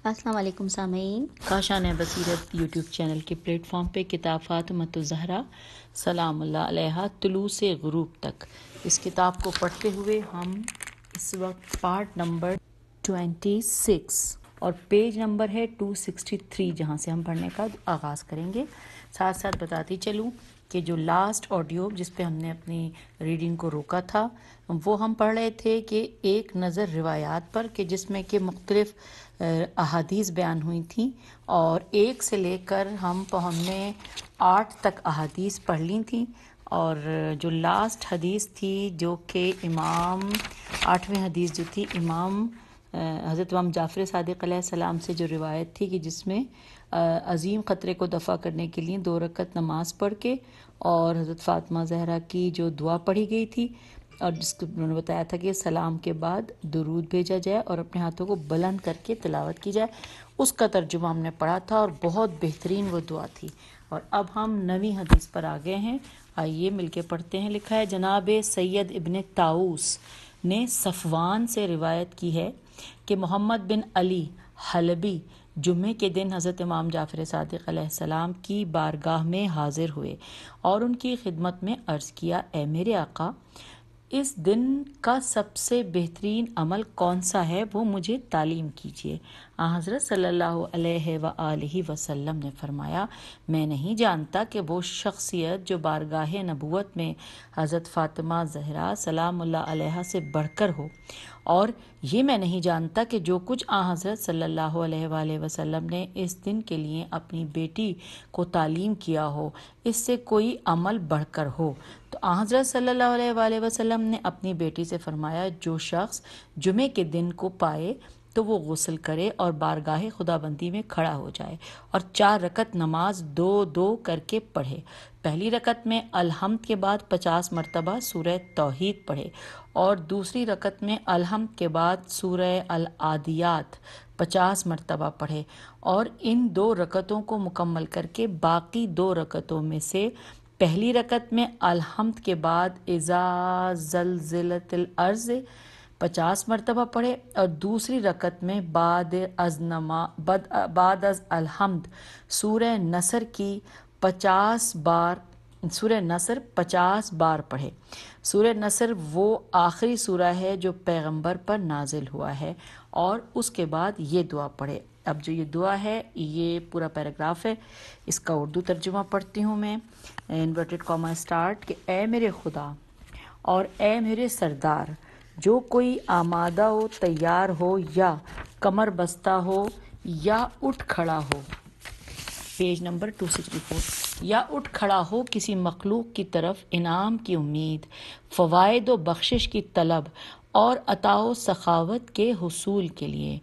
السلام علیکم سامعین، کاشان بصیرت یوٹیوب چینل کے پلیٹ فارم پہ کتاب فاطمۃ الزہرا سلام اللہ علیہا طلوع سے غروب تک، اس کتاب کو پڑھتے ہوئے ہم اس وقت پارٹ نمبر 26 اور پیج نمبر ہے 263 جہاں سے ہم پڑھنے کا آغاز کریں گے۔ ساتھ ساتھ بتاتی چلوں کہ جو لاسٹ آڈیو جس پہ ہم نے اپنی ریڈنگ کو روکا تھا وہ ہم پڑھ رہے تھے کہ ایک نظر روایات پر، کہ جس میں کہ مختلف احادیث بیان ہوئی تھیں، اور 1 سے لے کر ہم نے 8 تک احادیث پڑھ لی تھیں، اور جو لاسٹ حدیث تھی جو کہ 8ویں حدیث جو تھی حضرت امام جعفر صادق علیہ السلام سے جو روایت تھی کہ جس میں عظیم خطرے کو دفع کرنے کے لیے 2 رکعت نماز پڑھ کے اور حضرت فاطمہ زہرا کی جو دعا پڑھی گئی تھی، اور جس کو انہوں نے بتایا تھا کہ سلام کے بعد درود بھیجا جائے اور اپنے ہاتھوں کو بلند کر کے تلاوت کی جائے، اس کا ترجمہ ہم نے پڑھا تھا اور بہت بہترین وہ دعا تھی۔ اور اب ہم 9ویں حدیث پر آ گئے ہیں، آئیے مل کے پڑھتے ہیں۔ لکھا ہے جناب سید ابن طاؤس نے صفوان سے روایت کی ہے کہ محمد بن علی حلبی جمعے کے دن حضرت امام جعفر صادق علیہ السلام کی بارگاہ میں حاضر ہوئے اور ان کی خدمت میں عرض کیا، اے میرے آقا، اس دن کا سب سے بہترین عمل کون سا ہے، وہ مجھے تعلیم کیجیے۔ حضرت صلی اللہ علیہ وآلہ وسلم نے فرمایا، میں نہیں جانتا کہ وہ شخصیت جو بارگاہ نبوت میں حضرت فاطمہ زہرا سلام اللہ علیہا سے بڑھ کر ہو، اور یہ میں نہیں جانتا کہ جو کچھ حضرت صلی اللہ علیہ وآلہ وسلم نے اس دن کے لیے اپنی بیٹی کو تعلیم کیا ہو، اس سے کوئی عمل بڑھ کر ہو۔ تو حضرت صلی اللہ علیہ وآلہ وسلم نے اپنی بیٹی سے فرمایا، جو شخص جمعے کے دن کو پائے تو وہ غسل کرے اور بارگاہ خدا بندی میں کھڑا ہو جائے اور 4 رکعت نماز 2 کر کے پڑھے۔ پہلی رکعت میں الحمد کے بعد 50 مرتبہ سورہ توحید پڑھے، اور دوسری رکعت میں الحمد کے بعد سورہ العادیات 50 مرتبہ پڑھے، اور ان 2 رکعتوں کو مکمل کر کے باقی 2 رکعتوں میں سے پہلی رکعت میں الحمد کے بعد اذا زلزلت الارض 50 مرتبہ پڑھے، اور دوسری رکعت میں بعد از الحمد سورہ نصر کی 50 بار پڑھے۔ سورہ نصر وہ آخری سورہ ہے جو پیغمبر پر نازل ہوا ہے، اور اس کے بعد یہ دعا پڑھے۔ اب جو یہ دعا ہے یہ پورا پیراگراف ہے، اس کا اردو ترجمہ پڑھتی ہوں میں، انورٹڈ کاما اسٹارٹ، کہ اے میرے خدا اور اے میرے سردار، جو کوئی آمادہ ہو، تیار ہو، یا کمر بستہ ہو، یا اٹھ کھڑا ہو، پیج نمبر 264، یا اٹھ کھڑا ہو کسی مخلوق کی طرف انعام کی امید، فوائد و بخشش کی طلب اور عطا و سخاوت کے حصول کے لیے،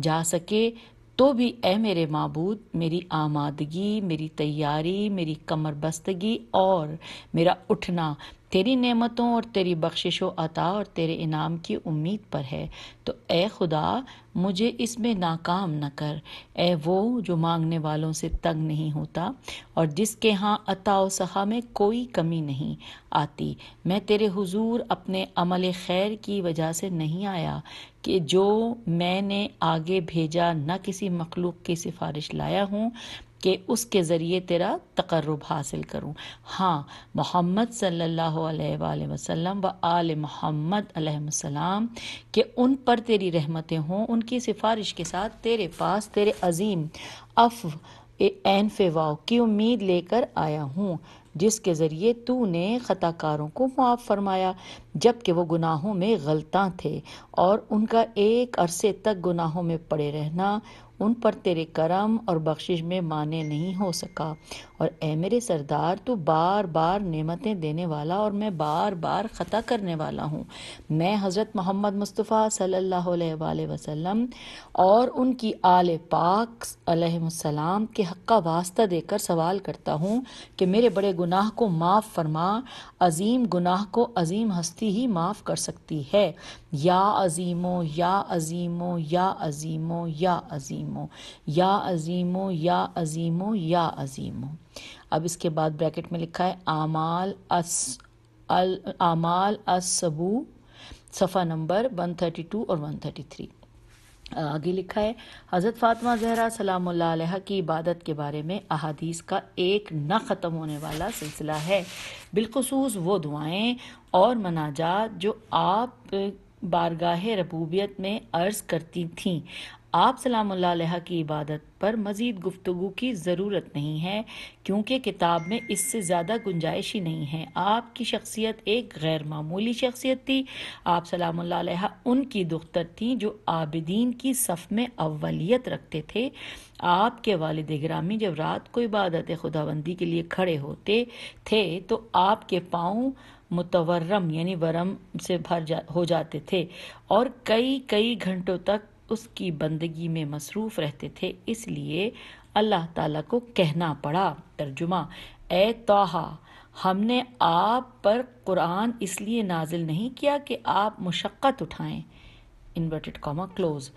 جا سکے تو بھی اے میرے معبود میری آمادگی، میری تیاری، میری کمر بستگی اور میرا اٹھنا تیری نعمتوں اور تیری بخشش و عطا اور تیرے انعام کی امید پر ہے، تو اے خدا مجھے اس میں ناکام نہ کر۔ اے وہ جو مانگنے والوں سے تنگ نہیں ہوتا اور جس کے ہاں عطا و سخا میں کوئی کمی نہیں آتی، میں تیرے حضور اپنے عمل خیر کی وجہ سے نہیں آیا کہ جو میں نے آگے بھیجا، نہ کسی مخلوق کی سفارش لایا ہوں کہ اس کے ذریعے تیرا تقرب حاصل کروں۔ ہاں، محمد صلی اللہ علیہ وآلہ وسلم و آل محمد علیہ السلام کہ ان پر تیری رحمتیں ہوں، ان کی سفارش کے ساتھ تیرے پاس تیرے عظیم عفو عین فیواؤ کی امید لے کر آیا ہوں، جس کے ذریعے تو نے خطا کاروں کو معاف فرمایا جب کہ وہ گناہوں میں غلطاں تھے، اور ان کا ایک عرصے تک گناہوں میں پڑے رہنا ان پر تیرے کرم اور بخشش میں مانے نہیں ہو سکا۔ اور اے میرے سردار، تو بار بار نعمتیں دینے والا اور میں بار بار خطا کرنے والا ہوں۔ میں حضرت محمد مصطفیٰ صلی اللہ علیہ وآلہ وسلم اور ان کی آل پاک علیہ السلام کے حق کا واسطہ دے کر سوال کرتا ہوں کہ میرے بڑے گناہ کو معاف فرما، عظیم گناہ کو عظیم ہستی ہی معاف کر سکتی ہے۔ یا عظیمو یا عظیمو یا عظیمو یا عظیمو یا عظیمو یا عظیمو یا عظیمو۔ اب اس کے بعد بریکٹ میں لکھا ہے اعمال السبو، صفحہ نمبر 132 اور 133۔ آگے لکھا ہے حضرت فاطمہ زہرا سلام اللہ علیہ کی عبادت کے بارے میں احادیث کا ایک نہ ختم ہونے والا سلسلہ ہے، بالخصوص وہ دعائیں اور مناجات جو آپ بارگاہ ربوبیت میں عرض کرتی تھیں۔ آپ سلام اللہ علیہ کی عبادت پر مزید گفتگو کی ضرورت نہیں ہے، کیونکہ کتاب میں اس سے زیادہ گنجائش ہی نہیں ہے۔ آپ کی شخصیت ایک غیر معمولی شخصیت تھی۔ آپ سلام اللہ علیہ ان کی دختر تھیں جو عابدین کی صف میں اولیت رکھتے تھے۔ آپ کے والد گرامی جب رات کو عبادت خداوندی کے لیے کھڑے ہوتے تھے تو آپ کے پاؤں متورم یعنی ورم سے ہو جاتے تھے اور کئی گھنٹوں تک اس کی بندگی میں مصروف رہتے تھے۔ اس لیے اللہ تعالیٰ کو کہنا پڑا۔ ترجمہ: اے طٰہٰ، ہم نے آپ پر قرآن اس لیے نازل نہیں کیا کہ آپ مشقت اٹھائیں۔ Inverted comma close.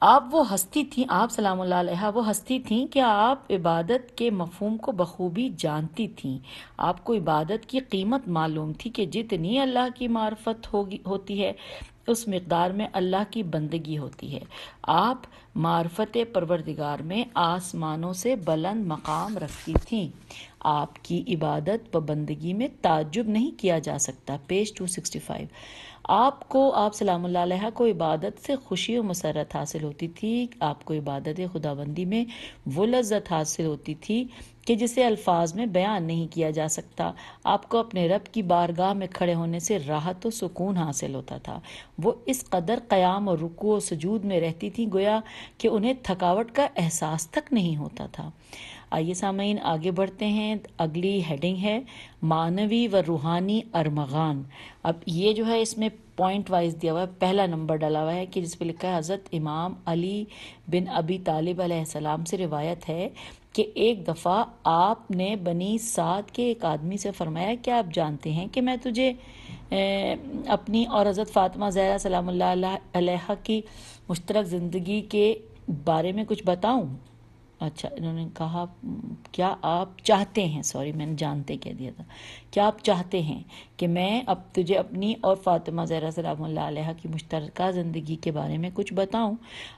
آپ وہ ہستی تھیں، آپ سلام اللہ علیہ وہ ہستی تھیں کہ آپ عبادت کے مفہوم کو بخوبی جانتی تھیں۔ آپ کو عبادت کی قیمت معلوم تھی کہ جتنی اللہ کی معرفت ہوتی ہے اس مقدار میں اللہ کی بندگی ہوتی ہے۔ آپ معرفت پروردگار میں آسمانوں سے بلند مقام رکھتی تھیں۔ آپ کی عبادت و بندگی میں تعجب نہیں کیا جا سکتا۔ پیج 265۔ آپ سلام اللہ علیہ کو عبادت سے خوشی و مسرت حاصل ہوتی تھی۔ آپ کو عبادت خداوندی میں وہ لذت حاصل ہوتی تھی کہ جسے الفاظ میں بیان نہیں کیا جا سکتا۔ آپ کو اپنے رب کی بارگاہ میں کھڑے ہونے سے راحت و سکون حاصل ہوتا تھا۔ وہ اس قدر قیام اور رکوع و سجود میں رہتی تھیں گویا کہ انہیں تھکاوٹ کا احساس تک نہیں ہوتا تھا۔ آئیے سامعین آگے بڑھتے ہیں۔ اگلی ہیڈنگ ہے معنوی و روحانی ارمغان۔ اب یہ جو ہے اس میں پوائنٹ وائز دیا ہوا ہے، پہلا نمبر ڈالا ہوا ہے کہ جس پہ لکھا ہے حضرت امام علی بن ابی طالب علیہ السلام سے روایت ہے کہ ایک دفعہ آپ نے بنی سعد کے ایک آدمی سے فرمایا کہ آپ جانتے ہیں کہ میں تجھے اپنی اور حضرت فاطمہ زہرا سلام اللہ علیہ کی مشترک زندگی کے بارے میں کچھ بتاؤں؟ اچھا، انہوں نے کہا کیا آپ چاہتے ہیں، سوری میں نے جانتے کہہ دیا تھا، کیا آپ چاہتے ہیں کہ میں اب تجھے اپنی اور فاطمہ زہرا سلام اللہ علیہ کی مشترکہ زندگی کے بارے میں کچھ بتاؤں؟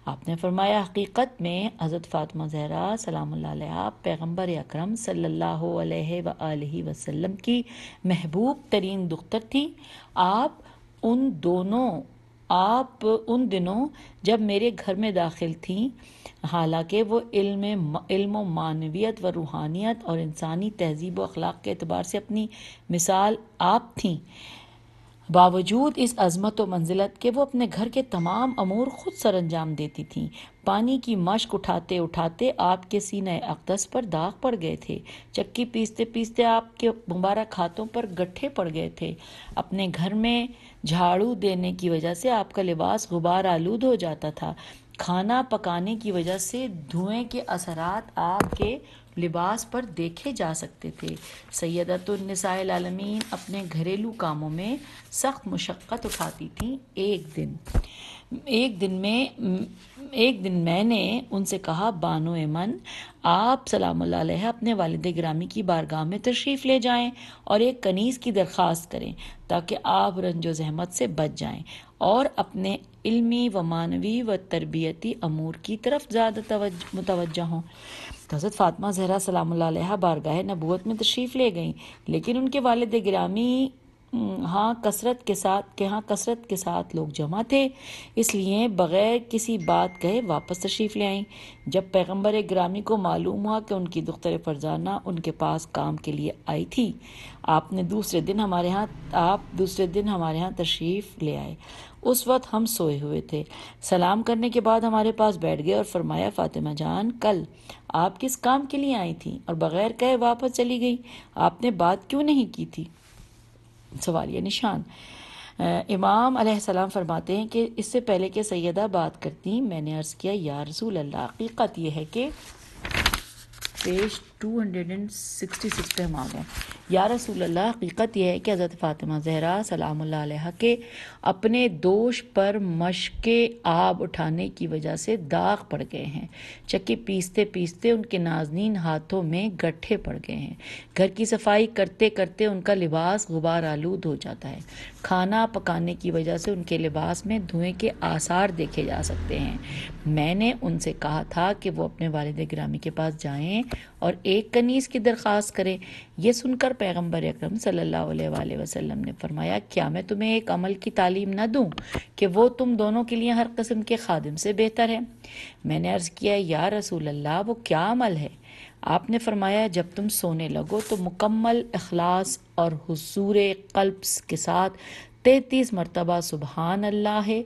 آپ نے فرمایا حقیقت میں حضرت فاطمہ زہرا سلام اللہ علیہ پیغمبر اکرم صلی اللہ علیہ وآلہ وسلم کی محبوب ترین دختر تھی۔ آپ ان دنوں جب میرے گھر میں داخل تھیں، حالانکہ وہ علم و معنویت و روحانیت اور انسانی تہذیب و اخلاق کے اعتبار سے اپنی مثال آپ تھیں، باوجود اس عظمت و منزلت کے وہ اپنے گھر کے تمام امور خود سر انجام دیتی تھیں۔ پانی کی مشک اٹھاتے اٹھاتے آپ کے سینہ اقدس پر داغ پڑ گئے تھے، چکی پیستے پیستے آپ کے مبارک ہاتھوں پر گٹھے پڑ گئے تھے، اپنے گھر میں جھاڑو دینے کی وجہ سے آپ کا لباس غبار آلود ہو جاتا تھا، کھانا پکانے کی وجہ سے دھوئیں کے اثرات آپ کے لباس پر دیکھے جا سکتے تھے۔ سیدۃ النساء العالمین اپنے گھریلو کاموں میں سخت مشقت اٹھاتی تھیں۔ ایک دن میں نے ان سے کہا بانو ایمن، آپ سلام اللہ علیہ اپنے والد گرامی کی بارگاہ میں تشریف لے جائیں اور ایک کنیز کی درخواست کریں تاکہ آپ رنج و زحمت سے بچ جائیں اور اپنے علمی و معنوی و تربیتی امور کی طرف زیادہ متوجہ ہوں۔ حضرت فاطمہ زہرا سلام اللہ علیہ بارگاہ نبوت میں تشریف لے گئیں، لیکن ان کے والد گرامی ہاں کثرت کے ساتھ لوگ جمع تھے، اس لیے بغیر کسی بات کہے واپس تشریف لے آئیں۔ جب پیغمبر گرامی کو معلوم ہوا کہ ان کی دختر فرزانہ ان کے پاس کام کے لیے آئی تھی، آپ دوسرے دن ہمارے ہاں تشریف لے آئے۔ اس وقت ہم سوئے ہوئے تھے۔ سلام کرنے کے بعد ہمارے پاس بیٹھ گئے اور فرمایا فاطمہ جان، کل آپ کس کام کے لیے آئی تھیں اور بغیر کہے واپس چلی گئی؟ آپ نے بات کیوں نہیں کی تھی؟ سوالیہ نشان۔ امام علیہ السلام فرماتے ہیں کہ اس سے پہلے کہ سیدہ بات کرتی میں نے عرض کیا یا رسول اللہ، حقیقت یہ ہے کہ پیج 266 پہ ہم آ گئے۔ یا رسول اللہ، حقیقت یہ ہے کہ حضرت فاطمہ زہرا سلام اللہ علیہ کے اپنے دوش پر مشق آب اٹھانے کی وجہ سے داغ پڑ گئے ہیں، چکی پیستے پیستے ان کے نازنین ہاتھوں میں گٹھے پڑ گئے ہیں، گھر کی صفائی کرتے کرتے ان کا لباس غبار آلود ہو جاتا ہے، کھانا پکانے کی وجہ سے ان کے لباس میں دھوئیں کے آثار دیکھے جا سکتے ہیں۔ میں نے ان سے کہا تھا کہ وہ اپنے والد گرامی کے پاس جائیں اور ایک کنیز کی درخواست کریں۔ یہ سن کر پیغمبر اکرم صلی اللہ علیہ وآلہ وسلم نے فرمایا، کیا میں تمہیں ایک عمل کی تعلیم نہ دوں کہ وہ تم دونوں کے لیے ہر قسم کے خادم سے بہتر ہے؟ میں نے عرض کیا، یا رسول اللہ، وہ کیا عمل ہے؟ آپ نے فرمایا، جب تم سونے لگو تو مکمل اخلاص اور حضور قلب کے ساتھ 33 مرتبہ سبحان اللہ ہے،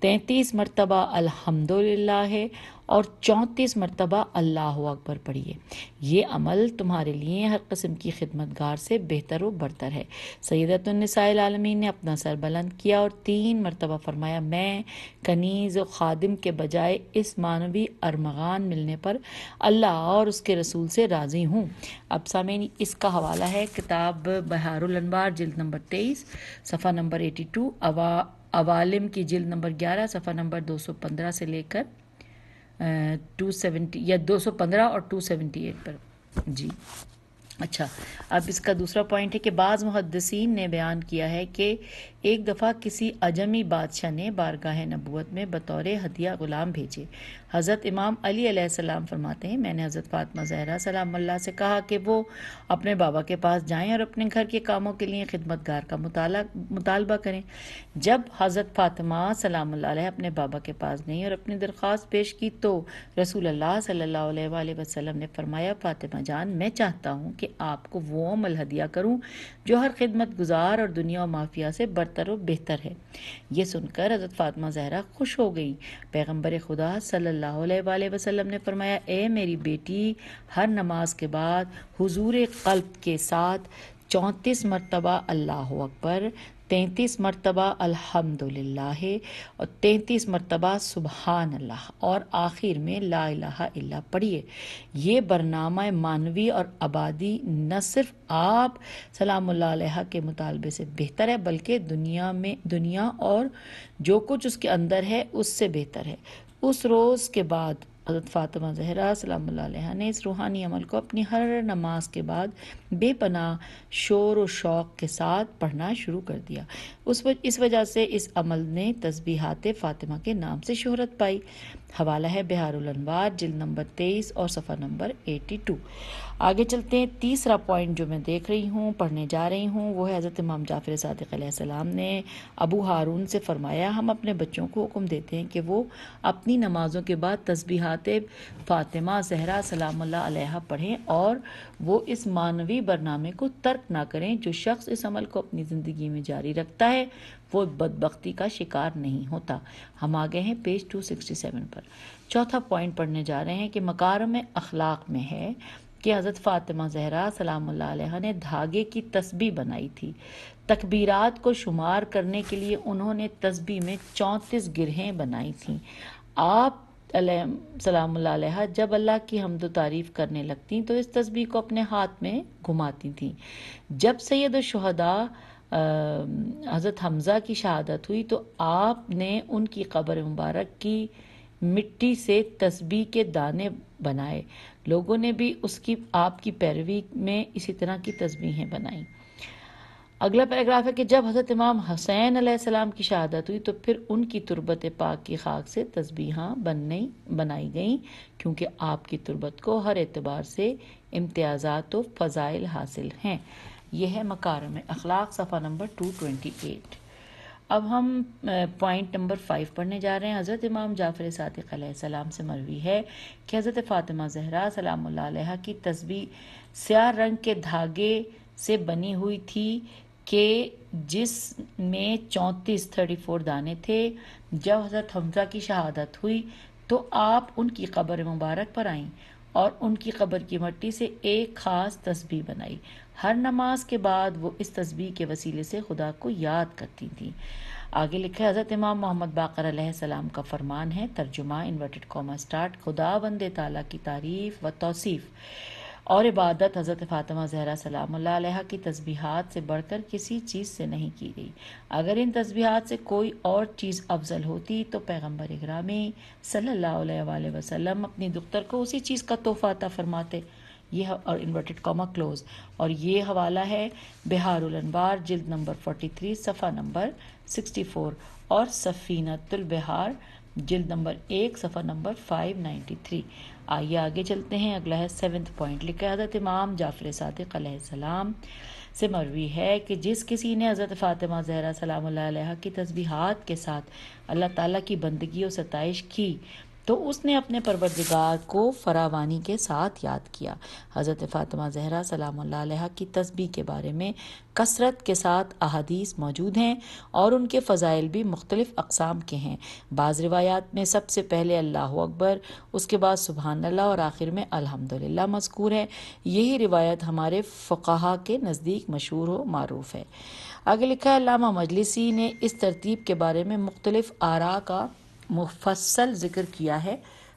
33 مرتبہ الحمدللہ ہے اور 34 مرتبہ اللہ اکبر پڑھیے۔ یہ عمل تمہارے لیے ہر قسم کی خدمت گار سے بہتر و برتر ہے۔ سیدۃ النساء العالمین نے اپنا سر بلند کیا اور 3 مرتبہ فرمایا، میں کنیز و خادم کے بجائے اس معنوی ارمغان ملنے پر اللہ اور اس کے رسول سے راضی ہوں۔ اب سامعین، اس کا حوالہ ہے کتاب بحار الانوار جلد نمبر 23 صفحہ نمبر 82، عوالم کی جلد نمبر 11 صفحہ نمبر 215 سے لے کر 270 یا 215 اور 278 پر۔ جی اچھا، اب اس کا دوسرا پوائنٹ ہے کہ بعض محدثین نے بیان کیا ہے کہ ایک دفعہ کسی عجمی بادشاہ نے بارگاہ نبوت میں بطور ہدیہ غلام بھیجے۔ حضرت امام علی علیہ السلام فرماتے ہیں، میں نے حضرت فاطمہ زہرا سلام اللہ سے کہا کہ وہ اپنے بابا کے پاس جائیں اور اپنے گھر کے کاموں کے لیے خدمت گار کا مطالبہ کریں۔ جب حضرت فاطمہ سلام اللہ علیہ اپنے بابا کے پاس گئیں اور اپنی درخواست پیش کی تو رسول اللہ صلی اللہ علیہ وآلہ وسلم نے فرمایا، فاطمہ جان، میں چاہتا ہوں کہ آپ کو وہ عمل ہدیہ کروں جو ہر خدمت گزار اور دنیا و مافیہ سے برتر و بہتر ہے۔ یہ سن کر حضرت فاطمہ زہرا خوش ہو گئی۔ پیغمبر خدا صلی اللہ علیہ وآلہ وسلم نے فرمایا، اے میری بیٹی، ہر نماز کے بعد حضور قلب کے ساتھ 34 مرتبہ اللہ اکبر، 33 مرتبہ الحمدللہ اور 33 مرتبہ سبحان اللہ اور آخر میں لا الہ الا اللہ پڑھیے۔ یہ برنامہ معنوی اور آبادی نہ صرف آپ سلام اللہ علیہ کے مطالبے سے بہتر ہے بلکہ دنیا اور جو کچھ اس کے اندر ہے اس سے بہتر ہے۔ اس روز کے بعد حضرت فاطمہ زہرا سلام اللہ علیہ نے اس روحانی عمل کو اپنی ہر نماز کے بعد بے پناہ شور و شوق کے ساتھ پڑھنا شروع کر دیا۔ اس وجہ سے اس عمل نے تسبیحات فاطمہ کے نام سے شہرت پائی۔ حوالہ ہے بحار الانوار جلد نمبر 23 اور صفحہ نمبر 82۔ آگے چلتے ہیں، تیسرا پوائنٹ جو میں دیکھ رہی ہوں، پڑھنے جا رہی ہوں، وہ ہے حضرت امام جعفر صادق علیہ السلام نے ابو ہارون سے فرمایا، ہم اپنے بچوں کو حکم دیتے ہیں کہ وہ اپنی نمازوں کے بعد تسبیحات فاطمہ زہرا سلام اللہ علیہ پڑھیں اور وہ اس معنوی برنامے کو ترک نہ کریں۔ جو شخص اس عمل کو اپنی زندگی میں جاری رکھتا ہے وہ بدبختی کا شکار نہیں ہوتا۔ ہم آگے ہیں پیج 267 پر۔ چوتھا پوائنٹ پڑھنے جا رہے ہیں کہ مکارم اخلاق میں ہے کہ حضرت فاطمہ زہرا سلام اللہ علیہ نے دھاگے کی تسبیح بنائی تھی۔ تکبیرات کو شمار کرنے کے لیے انہوں نے تسبیح میں 34 گرہیں بنائی تھیں۔ آپ سلام اللہ علیہ جب اللہ کی حمد و تعریف کرنے لگتیں تو اس تسبیح کو اپنے ہاتھ میں گھماتی تھیں۔ جب سید الشہداء حضرت حمزہ کی شہادت ہوئی تو آپ نے ان کی قبر مبارک کی مٹی سے تسبیح کے دانے بنائے۔ لوگوں نے بھی آپ کی پیروی میں اسی طرح کی تسبیحیں بنائیں۔ اگلا پیراگراف ہے کہ جب حضرت امام حسین علیہ السلام کی شہادت ہوئی تو پھر ان کی تربت پاک کی خاک سے تسبیحاں بنائی گئیں، کیونکہ آپ کی تربت کو ہر اعتبار سے امتیازات و فضائل حاصل ہیں۔ یہ ہے مکارم اخلاق، صفحہ نمبر 228۔ اب ہم پوائنٹ نمبر 5 پڑھنے جا رہے ہیں۔ حضرت امام جعفر صادق علیہ السلام سے مروی ہے کہ حضرت فاطمہ زہرا سلام اللہ علیہ کی تسبیح سیاہ رنگ کے دھاگے سے بنی ہوئی تھی کہ جس میں 34 دانے تھے۔ جب حضرت حمزہ کی شہادت ہوئی تو آپ ان کی قبر مبارک پر آئیں اور ان کی قبر کی مٹی سے ایک خاص تسبیح بنائی۔ ہر نماز کے بعد وہ اس تسبیح کے وسیلے سے خدا کو یاد کرتی تھیں۔ آگے لکھا ہے حضرت امام محمد باقر علیہ السلام کا فرمان ہے، ترجمہ انورٹڈ کاما سٹارٹ، خدا بند تعالیٰ کی تعریف و توصیف اور عبادت حضرت فاطمہ زہرا سلام اللہ علیہا کی تسبیحات سے بڑھ کر کسی چیز سے نہیں کی گئی۔ اگر ان تسبیحات سے کوئی اور چیز افضل ہوتی تو پیغمبر گرامی صلی اللہ علیہ وآلہ وسلم اپنی دختر کو اسی چیز کا تحفہ عطا فرماتے۔ یہ اور انورٹڈ کاما کلوز، اور یہ حوالہ ہے بہار الانوار جلد نمبر 43 صفحہ نمبر 64 اور سفینۃ البحار جلد نمبر 1 صفحہ نمبر 593۔ آئیے آگے چلتے ہیں۔ اگلا ہے 7th پوائنٹ، لکھا ہے حضرت امام جعفر صادق علیہ السلام سے مروی ہے کہ جس کسی نے حضرت فاطمہ زہرا سلام اللہ علیہ کی تسبیحات کے ساتھ اللہ تعالیٰ کی بندگی و ستائش کی تو اس نے اپنے پروردگار کو فراوانی کے ساتھ یاد کیا۔ حضرت فاطمہ زہرا سلام اللہ علیہ کی تسبیح کے بارے میں کثرت کے ساتھ احادیث موجود ہیں اور ان کے فضائل بھی مختلف اقسام کے ہیں۔ بعض روایات میں سب سے پہلے اللہ اکبر، اس کے بعد سبحان اللہ اور آخر میں الحمدللہ مذکور ہے۔ یہی روایت ہمارے فقہا کے نزدیک مشہور و معروف ہے۔ آگے لکھا ہے علامہ مجلسی نے اس ترتیب کے بارے میں مختلف آراء کا مفصل ذکر کیا ہے،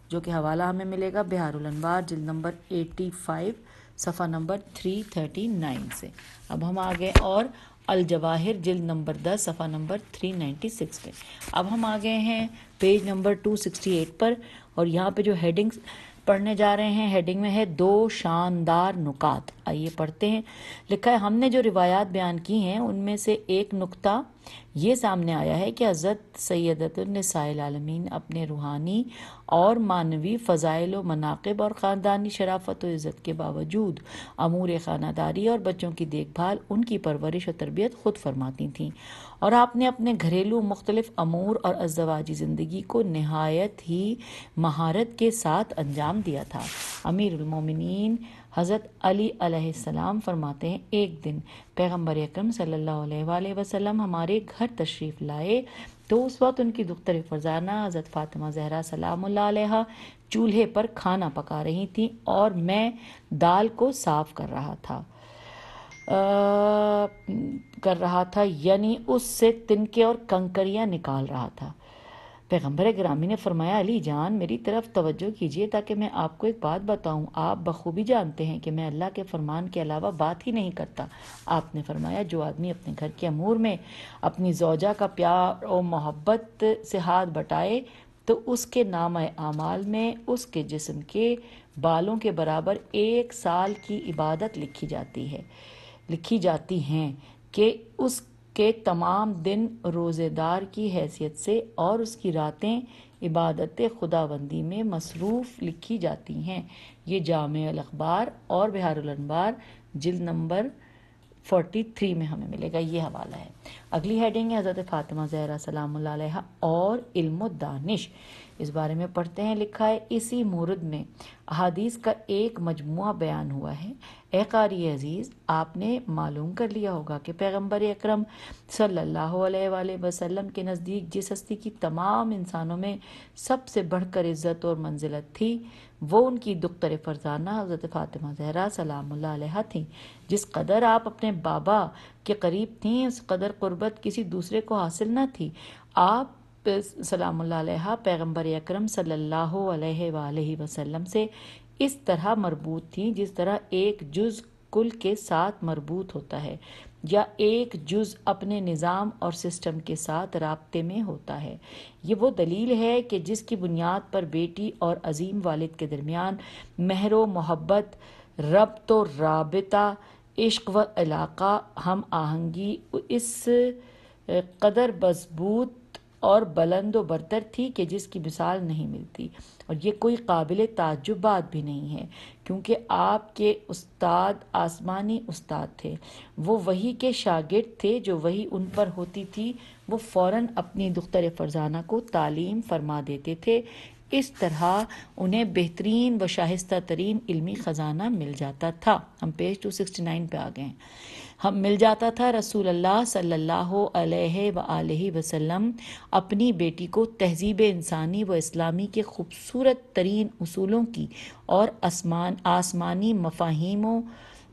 جو کہ حوالہ ہمیں ملے گا بہار الانوار جلد نمبر 85 صفحہ نمبر 339 سے۔ اب ہم آگے اور الجواہر جلد نمبر 10 صفحہ نمبر 396 پہ۔ اب ہم آگئے ہیں پیج نمبر 268 پر، اور یہاں پہ جو ہیڈنگز پڑھنے جا رہے ہیں، ہیڈنگ میں ہے 2 شاندار نکات۔ آئیے پڑھتے ہیں۔ لکھا ہے ہم نے جو روایات بیان کی ہیں ان میں سے ایک نکتہ یہ سامنے آیا ہے کہ حضرت سیدۃ النساء العالمین اپنے روحانی اور معنوی فضائل و مناقب اور خاندانی شرافت و عزت کے باوجود امور خانہ داری اور بچوں کی دیکھ بھال، ان کی پرورش و تربیت خود فرماتی تھیں، اور آپ نے اپنے گھریلو مختلف امور اور ازدواجی زندگی کو نہایت ہی مہارت کے ساتھ انجام دیا تھا۔ امیر المومنین حضرت علی علیہ السلام فرماتے ہیں ایک دن پیغمبر اکرم صلی اللہ علیہ وآلہ وسلم ہمارے گھر تشریف لائے تو اس وقت ان کی دختر فرزانہ حضرت فاطمہ زہرا سلام اللہ علیہ چولہے پر کھانا پکا رہی تھیں اور میں دال کو صاف کر رہا تھا یعنی اس سے تنکے اور کنکریاں نکال رہا تھا۔ پیغمبر گرامی نے فرمایا علی جان میری طرف توجہ کیجیے تاکہ میں آپ کو ایک بات بتاؤں، آپ بخوبی جانتے ہیں کہ میں اللہ کے فرمان کے علاوہ بات ہی نہیں کرتا۔ آپ نے فرمایا جو آدمی اپنے گھر کے امور میں اپنی زوجہ کا پیار اور محبت سے ہاتھ بٹائے تو اس کے نامہ اعمال میں اس کے جسم کے بالوں کے برابر 1 سال کی عبادت لکھی جاتی ہیں کہ اس کے تمام دن روزے دار کی حیثیت سے اور اس کی راتیں عبادت خداوندی میں مصروف لکھی جاتی ہیں۔ یہ جامع الاخبار اور بہار الانوار جلد نمبر 43 میں ہمیں ملے گا، یہ حوالہ ہے۔ اگلی ہیڈنگ ہے حضرت فاطمہ زہرا سلام اللہ علیہ اور علم و دانش، اس بارے میں پڑھتے ہیں۔ لکھا ہے اسی مورد میں احادیث کا ایک مجموعہ بیان ہوا ہے۔ اے قاری عزیز، آپ نے معلوم کر لیا ہوگا کہ پیغمبر اکرم صلی اللہ علیہ وآلہ وسلم کے نزدیک جس ہستی کی تمام انسانوں میں سب سے بڑھ کر عزت اور منزلت تھی وہ ان کی دختر فرزانہ حضرت فاطمہ زہرا سلام اللہ علیہ تھیں۔ جس قدر آپ اپنے بابا کے قریب تھیں اس قدر قربت کسی دوسرے کو حاصل نہ تھی۔ آپ سلام اللہ علیہ پیغمبر اکرم صلی اللہ علیہ وآلہ وسلم سے اس طرح مربوط تھیں جس طرح ایک جز کل کے ساتھ مربوط ہوتا ہے یا ایک جز اپنے نظام اور سسٹم کے ساتھ رابطے میں ہوتا ہے۔ یہ وہ دلیل ہے کہ جس کی بنیاد پر بیٹی اور عظیم والد کے درمیان مہر و محبت، ربط و رابطہ، عشق و علاقہ، ہم آہنگی اس قدر مضبوط اور بلند و برتر تھی کہ جس کی مثال نہیں ملتی، اور یہ کوئی قابل تعجب بات بھی نہیں ہے کیونکہ آپ کے استاد آسمانی استاد تھے، وہ وحی کے شاگرد تھے، جو وحی ان پر ہوتی تھی وہ فوراً اپنی دختر فرزانہ کو تعلیم فرما دیتے تھے، اس طرح انہیں بہترین و شائستہ ترین علمی خزانہ مل جاتا تھا۔ ہم پیج 269 پہ آ گئے ہیں۔ ہم مل جاتا تھا رسول اللہ صلی اللہ علیہ وآلہ وسلم اپنی بیٹی کو تہذیب انسانی و اسلامی کے خوبصورت ترین اصولوں کی اور آسمانی مفاہیم و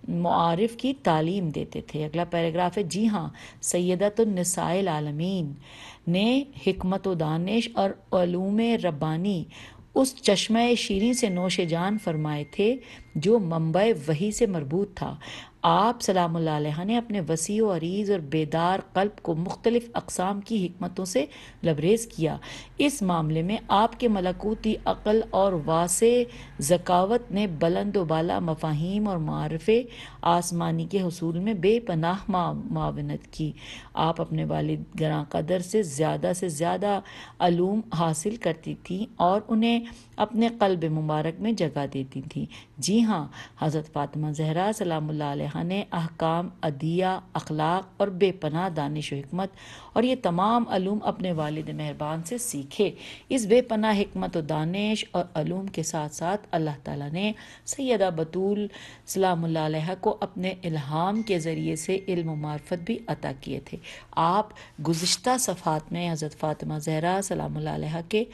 معارف کی تعلیم دیتے تھے۔ اگلا پیراگراف ہے جی ہاں، سیدۃ النساء العالمین نے حکمت و دانش اور علوم ربانی اس چشمہ شیریں سے نوش جان فرمائے تھے جو منبع وحی سے مربوط تھا۔ آپ سلام اللہ علیہ نے اپنے وسیع و عریض اور بیدار قلب کو مختلف اقسام کی حکمتوں سے لبریز کیا۔ اس معاملے میں آپ کے ملکوتی عقل اور واسع ذکاوت نے بلند و بالا مفاہیم اور معارف آسمانی کے حصول میں بے پناہ معاونت کی۔ آپ اپنے والد گراں قدر سے زیادہ علوم حاصل کرتی تھیں اور انہیں اپنے قلب مبارک میں جگہ دیتی تھیں۔ جی ہاں، حضرت فاطمہ زہرا سلام اللہ علیہ نے احکام عدیہ، اخلاق اور بے پناہ دانش و حکمت اور یہ تمام علوم اپنے والد مہربان سے سیکھے۔ اس بے پناہ حکمت و دانش اور علوم کے ساتھ ساتھ اللہ تعالیٰ نے سیدہ بطول سلام اللہ علیہ کو اپنے الہام کے ذریعے سے علم و معرفت بھی عطا کیے تھے۔ آپ گزشتہ صفحات میں حضرت فاطمہ زہرا سلام اللہ علیہ کے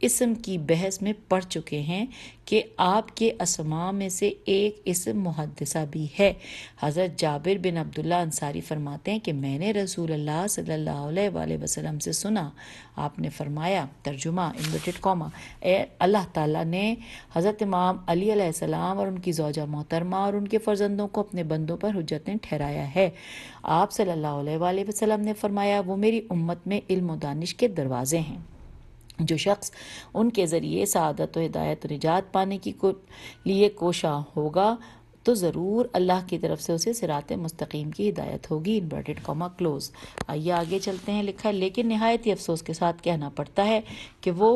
اسم کی بحث میں پڑھ چکے ہیں کہ آپ کے اسماء میں سے ایک اسم محدثہ بھی ہے۔ حضرت جابر بن عبداللہ انصاری فرماتے ہیں کہ میں نے رسول اللہ صلی اللہ علیہ وآلہ وسلم سے سنا، آپ نے فرمایا، ترجمہ انورٹڈ کاما، اے اللہ تعالیٰ نے حضرت امام علی علیہ السلام اور ان کی زوجہ محترمہ اور ان کے فرزندوں کو اپنے بندوں پر حجتیں ٹھہرایا ہے۔ آپ صلی اللہ علیہ وآلہ وسلم نے فرمایا، وہ میری امت میں علم و دانش کے دروازے ہیں۔ جو شخص ان کے ذریعے سعادت و ہدایت و نجات پانے کی لیے کوشاں ہوگا تو ضرور اللہ کی طرف سے اسے صراط مستقیم کی ہدایت ہوگی، انورٹڈ کاما کلوز۔ آئیے آگے چلتے ہیں، لکھا ہے، لیکن نہایت ہی افسوس کے ساتھ کہنا پڑتا ہے کہ وہ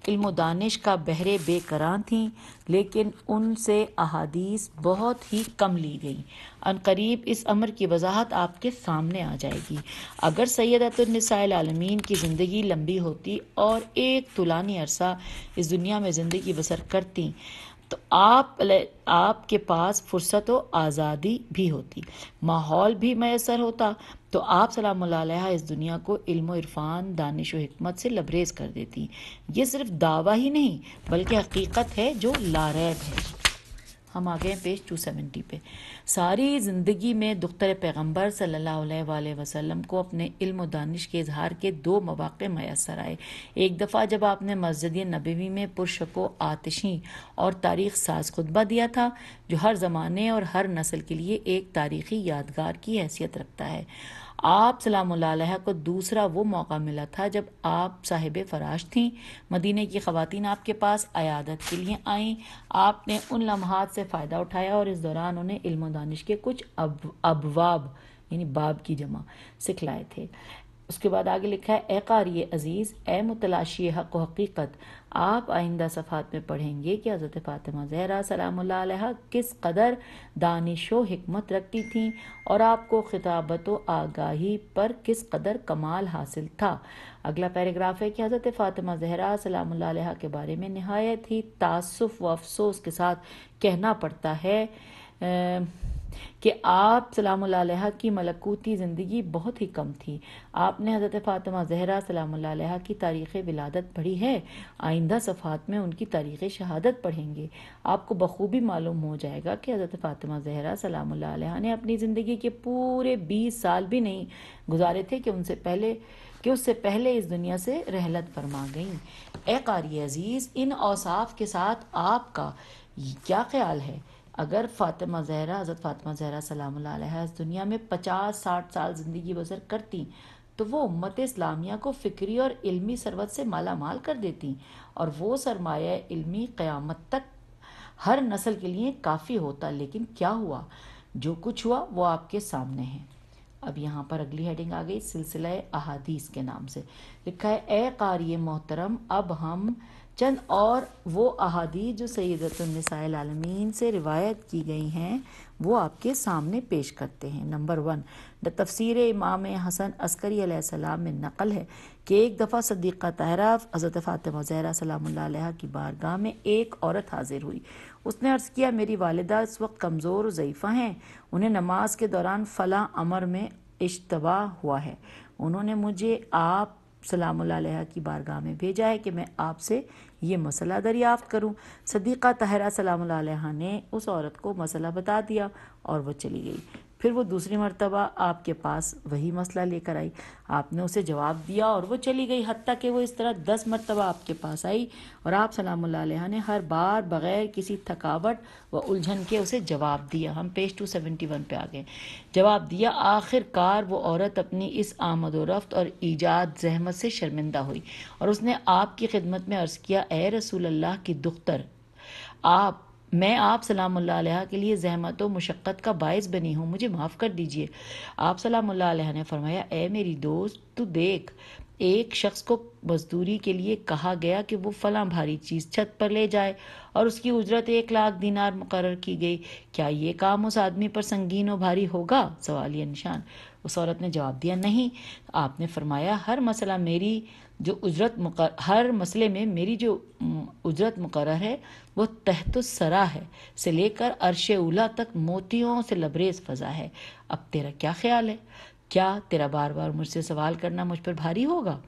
علم و دانش کا بحر بے کراں تھیں، لیکن ان سے احادیث بہت ہی کم لی گئیں۔ عنقریب اس امر کی وضاحت آپ کے سامنے آ جائے گی۔ اگر سیدۃ النساء العالمین کی زندگی لمبی ہوتی اور ایک طولانی عرصہ اس دنیا میں زندگی بسر کرتی تو آپ کے پاس فرصت و آزادی بھی ہوتی، ماحول بھی میسر ہوتا، تو آپ سلام اللہ علیہ اس دنیا کو علم و عرفان، دانش و حکمت سے لبریز کر دیتی۔ یہ صرف دعویٰ ہی نہیں بلکہ حقیقت ہے جو لاریب ہے۔ ہم آگئے ہیں پیج 270 پہ۔ ساری زندگی میں دختر پیغمبر صلی اللہ علیہ وآلہ وسلم کو اپنے علم و دانش کے اظہار کے دو مواقع میسر آئے۔ ایک دفعہ جب آپ نے مسجد نبوی میں پرشک و آتشیں اور تاریخ ساز خطبہ دیا تھا جو ہر زمانے اور ہر نسل کے لیے ایک تاریخی یادگار کی حیثیت رکھتا ہے۔ آپ سلام اللہ علیہ کو دوسرا وہ موقع ملا تھا جب آپ صاحب فراش تھیں، مدینہ کی خواتین آپ کے پاس عیادت کے لیے آئیں، آپ نے ان لمحات سے فائدہ اٹھایا اور اس دوران انہیں علم و دانش کے کچھ ابواب یعنی باب کی جمع سکھلائے تھے۔ اس کے بعد آگے لکھا ہے، اے قاری عزیز، اے متلاشی حق و حقیقت، آپ آئندہ صفحات میں پڑھیں گے کہ حضرت فاطمہ زہرا سلام اللہ علیہ کس قدر دانش و حکمت رکھتی تھیں اور آپ کو خطابت و آگاہی پر کس قدر کمال حاصل تھا۔ اگلا پیراگراف ہے کہ حضرت فاطمہ زہرا سلام اللہ علیہ کے بارے میں نہایت ہی تاسف و افسوس کے ساتھ کہنا پڑتا ہے کہ آپ سلام اللہ علیہ کی ملکوتی زندگی بہت ہی کم تھی۔ آپ نے حضرت فاطمہ زہرا سلام اللہ علیہ کی تاریخ ولادت پڑھی ہے، آئندہ صفحات میں ان کی تاریخ شہادت پڑھیں گے۔ آپ کو بخوبی معلوم ہو جائے گا کہ حضرت فاطمہ زہرا سلام اللہ علیہ نے اپنی زندگی کے پورے 20 سال بھی نہیں گزارے تھے کہ اس سے پہلے اس دنیا سے رحلت فرما گئیں۔ اے قاری عزیز، ان اوصاف کے ساتھ آپ کا کیا خیال ہے؟ اگر حضرت فاطمہ زہرا سلام اللہ علیہ اس دنیا میں 50-60 سال زندگی بسر کرتی تو وہ امت اسلامیہ کو فکری اور علمی ثروت سے مالا مال کر دیتی، اور وہ سرمایہ علمی قیامت تک ہر نسل کے لیے کافی ہوتا۔ لیکن کیا ہوا؟ جو کچھ ہوا وہ آپ کے سامنے ہے۔ اب یہاں پر اگلی ہیڈنگ آ گئی، سلسلہ احادیث کے نام سے لکھا ہے، اے قاری محترم، اب ہم چند اور وہ احادیث جو سیدۃ النساء العالمین سے روایت کی گئی ہیں وہ آپ کے سامنے پیش کرتے ہیں۔ نمبر 1، تفسیر امام حسن عسکری علیہ السلام میں نقل ہے کہ ایک دفعہ صدیقہ طاہرہ حضرت فاطمہ زہرا سلام اللہ علیہ کی بارگاہ میں ایک عورت حاضر ہوئی۔ اس نے عرض کیا، میری والدہ اس وقت کمزور و ضعیفہ ہیں، انہیں نماز کے دوران فلاں امر میں اشتباہ ہوا ہے، انہوں نے مجھے آپ سلام اللہ علیہ کی بارگاہ میں بھیجا ہے کہ میں آپ سے یہ مسئلہ دریافت کروں۔ صدیقہ طاہرہ سلام اللہ علیہ نے اس عورت کو مسئلہ بتا دیا اور وہ چلی گئی۔ پھر وہ دوسری مرتبہ آپ کے پاس وہی مسئلہ لے کر آئی، آپ نے اسے جواب دیا اور وہ چلی گئی، حتیٰ کہ وہ اس طرح 10 مرتبہ آپ کے پاس آئی اور آپ سلام اللہ علیہ نے ہر بار بغیر کسی تھکاوٹ و الجھن کے اسے جواب دیا۔ ہم پیج 271 پہ آ گئے۔ جواب دیا، آخر کار وہ عورت اپنی اس آمد و رفت اور ایجاد زحمت سے شرمندہ ہوئی اور اس نے آپ کی خدمت میں عرض کیا، اے رسول اللہ کی دختر، میں آپ سلام اللہ علیہ کے لیے زحمت و مشقت کا باعث بنی ہوں، مجھے معاف کر دیجئے۔ آپ سلام اللہ علیہ نے فرمایا، اے میری دوست، تو دیکھ، ایک شخص کو مزدوری کے لیے کہا گیا کہ وہ فلاں بھاری چیز چھت پر لے جائے اور اس کی اجرت 1,00,000 دینار مقرر کی گئی، کیا یہ کام اس آدمی پر سنگین و بھاری ہوگا؟ سوالیہ نشان۔ اس عورت نے جواب دیا، نہیں۔ آپ نے فرمایا، ہر مسئلے میں میری جو اجرت مقرر ہے وہ تحت الثری ہے سے لے کر عرش اولی تک موتیوں سے لبریز فضا ہے۔ اب تیرا کیا خیال ہے؟ کیا تیرا بار بار مجھ سے سوال کرنا مجھ پر بھاری ہوگا؟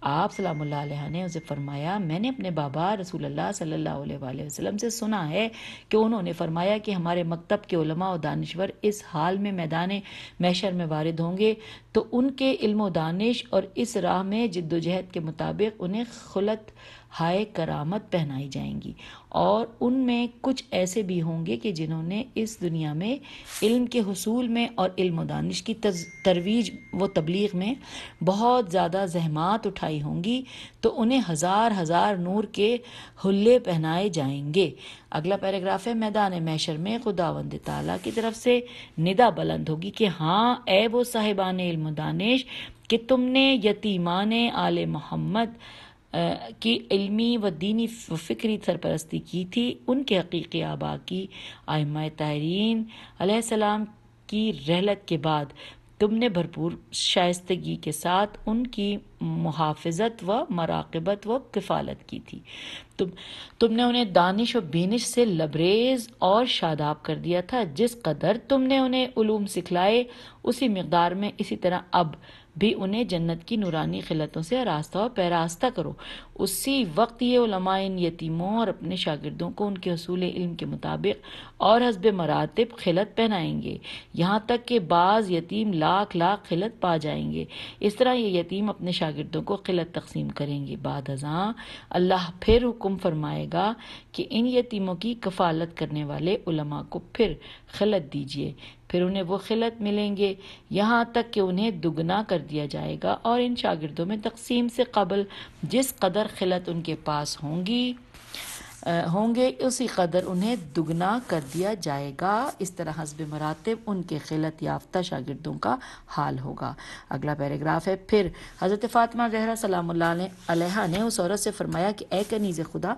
آپ سلام اللہ علیہ نے اسے فرمایا، میں نے اپنے بابا رسول اللہ صلی اللہ علیہ وآلہ وسلم سے سنا ہے کہ انہوں نے فرمایا کہ ہمارے مکتب کے علماء و دانشور اس حال میں میدان محشر میں وارد ہوں گے تو ان کے علم و دانش اور اس راہ میں جد و جہد کے مطابق انہیں خلعت ہائے کرامت پہنائی جائیں گی، اور ان میں کچھ ایسے بھی ہوں گے کہ جنہوں نے اس دنیا میں علم کے حصول میں اور علم و دانش کی ترویج و تبلیغ میں بہت زیادہ زحمات اٹھائی ہوں گی، تو انہیں ہزار ہزار نور کے حلے پہنائے جائیں گے۔ اگلا پیراگراف ہے، میدان محشر میں خداوند تعالیٰ کی طرف سے ندا بلند ہوگی کہ ہاں اے وہ صاحبان علم و دانش کہ تم نے یتیمان آل محمد کی علمی و دینی و فکری سرپرستی کی تھی، ان کے حقیقی آبا کی ائمہ طاہرین علیہ السلام کی رحلت کے بعد تم نے بھرپور شائستگی کے ساتھ ان کی محافظت و مراقبت و کفالت کی تھی۔ تم نے انہیں دانش و بینش سے لبریز اور شاداب کر دیا تھا۔ جس قدر تم نے انہیں علوم سکھلائے اسی مقدار میں اسی طرح اب بھی انہیں جنت کی نورانی خلعتوں سے آراستہ و پیراستہ کرو۔ اسی وقت یہ علماء ان یتیموں اور اپنے شاگردوں کو ان کے حصول علم کے مطابق اور حسب مراتب خلعت پہنائیں گے، یہاں تک کہ بعض یتیم لاکھ خلعت پا جائیں گے۔ اس طرح یہ یتیم اپنے شاگردوں کو خلعت تقسیم کریں گے۔ بعد ازاں اللہ پھر حکم فرمائے گا کہ ان یتیموں کی کفالت کرنے والے علماء کو پھر خلعت دیجیے، پھر انہیں وہ خلعت ملیں گے یہاں تک کہ انہیں دگنا کر دیا جائے گا، اور ان شاگردوں میں تقسیم سے قبل جس قدر خلعت ان کے پاس ہوں گے اسی قدر انہیں دگنا کر دیا جائے گا۔ اس طرح حسب مراتب ان کے خلعت یافتہ شاگردوں کا حال ہوگا۔ اگلا پیراگراف ہے، پھر حضرت فاطمہ زہرا سلام اللہ علیہ نے اس عورت سے فرمایا کہ اے کنیز خدا،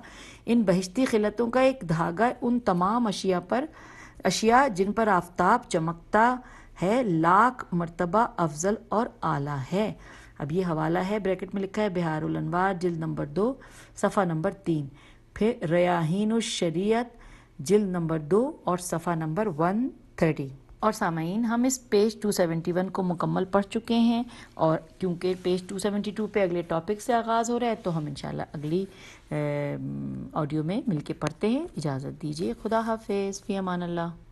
ان بہشتی خلعتوں کا ایک دھاگا ان تمام اشیاء جن پر آفتاب چمکتا ہے 1,00,000 مرتبہ افضل اور اعلیٰ ہے۔ اب یہ حوالہ ہے، بریکٹ میں لکھا ہے بہار الانوار جلد نمبر 2 صفحہ نمبر 3، پھر ریاحین الشریعت جلد نمبر 2 اور صفحہ نمبر 130۔ اور سامعین، ہم اس پیج 271 کو مکمل پڑھ چکے ہیں، اور کیونکہ پیج 272 پہ اگلے ٹاپک سے آغاز ہو رہا ہے تو ہم انشاءاللہ اگلی آڈیو میں مل کے پڑھتے ہیں۔ اجازت دیجیے، خدا حافظ، فی امان اللہ۔